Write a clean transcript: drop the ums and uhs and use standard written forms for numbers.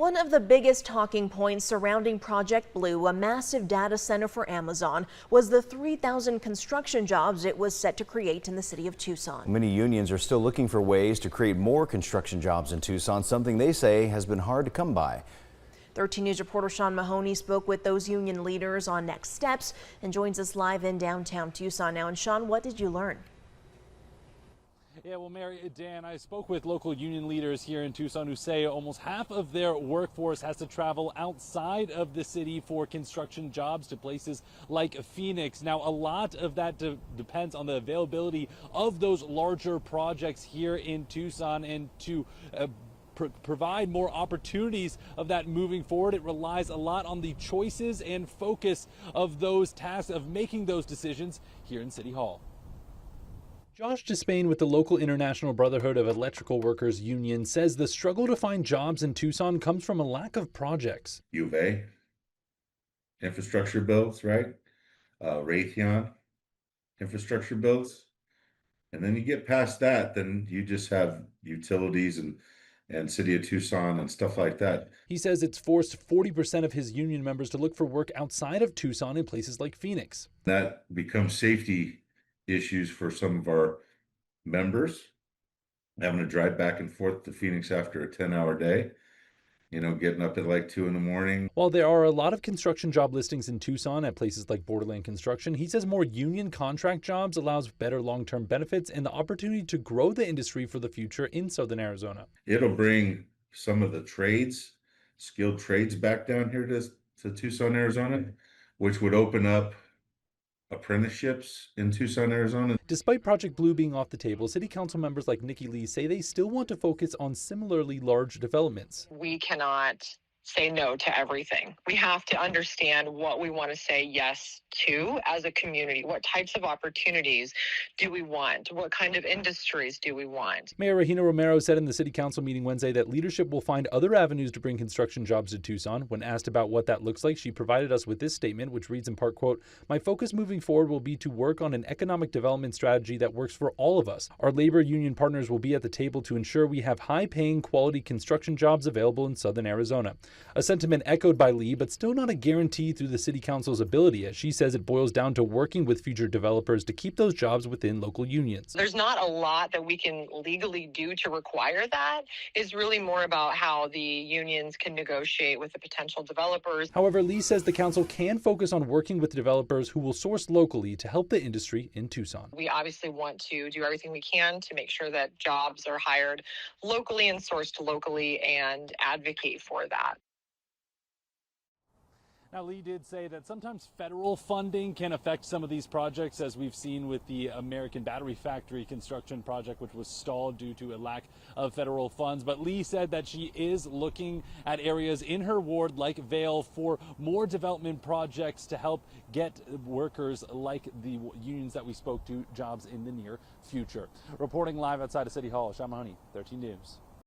One of the biggest talking points surrounding Project Blue, a massive data center for Amazon, was the 3,000 construction jobs it was set to create in the city of Tucson. Many unions are still looking for ways to create more construction jobs in Tucson, something they say has been hard to come by. 13 News reporter Sean Mahoney spoke with those union leaders on next steps and joins us live in downtown Tucson now. And Sean, what did you learn? Yeah, well, Mary, Dan, I spoke with local union leaders here in Tucson who say almost half of their workforce has to travel outside of the city for construction jobs to places like Phoenix. Now, a lot of that depends on the availability of those larger projects here in Tucson, and to provide more opportunities of that moving forward, it relies a lot on the choices and focus of those tasks of making those decisions here in City Hall. Josh Despain with the local International Brotherhood of Electrical Workers Union says the struggle to find jobs in Tucson comes from a lack of projects. U of A, infrastructure bills, right? Raytheon, infrastructure bills. And then you get past that, then you just have utilities and City of Tucson and stuff like that. He says it's forced 40% of his union members to look for work outside of Tucson in places like Phoenix. That becomes safety issues for some of our members, having to drive back and forth to Phoenix after a 10-hour day, getting up at like 2 in the morning. While there are a lot of construction job listings in Tucson at places like Borderland Construction, he says more union contract jobs allows better long-term benefits and the opportunity to grow the industry for the future in Southern Arizona. It'll bring some of the trades, skilled trades back down here to Tucson, Arizona, which would open up apprenticeships in Tucson, Arizona. Despite Project Blue being off the table, city council members like Nikki Lee say they still want to focus on similarly large developments. We cannot say no to everything. We have to understand what we want to say yes to as a community. What types of opportunities do we want? What kind of industries do we want? Mayor Regina Romero said in the city council meeting Wednesday that leadership will find other avenues to bring construction jobs to Tucson. When asked about what that looks like, she provided us with this statement, which reads in part, quote, "My focus moving forward will be to work on an economic development strategy that works for all of us. Our labor union partners will be at the table to ensure we have high-paying, quality construction jobs available in Southern Arizona." A sentiment echoed by Lee, but still not a guarantee through the city council's ability, as she says it boils down to working with future developers to keep those jobs within local unions. There's not a lot that we can legally do to require that. It's really more about how the unions can negotiate with the potential developers. However, Lee says the council can focus on working with developers who will source locally to help the industry in Tucson. We obviously want to do everything we can to make sure that jobs are hired locally and sourced locally and advocate for that. Now, Lee did say that sometimes federal funding can affect some of these projects, as we've seen with the American Battery Factory construction project, which was stalled due to a lack of federal funds. But Lee said that she is looking at areas in her ward like Vail for more development projects to help get workers like the unions that we spoke to jobs in the near future. Reporting live outside of City Hall, Sean Mahoney, 13 News.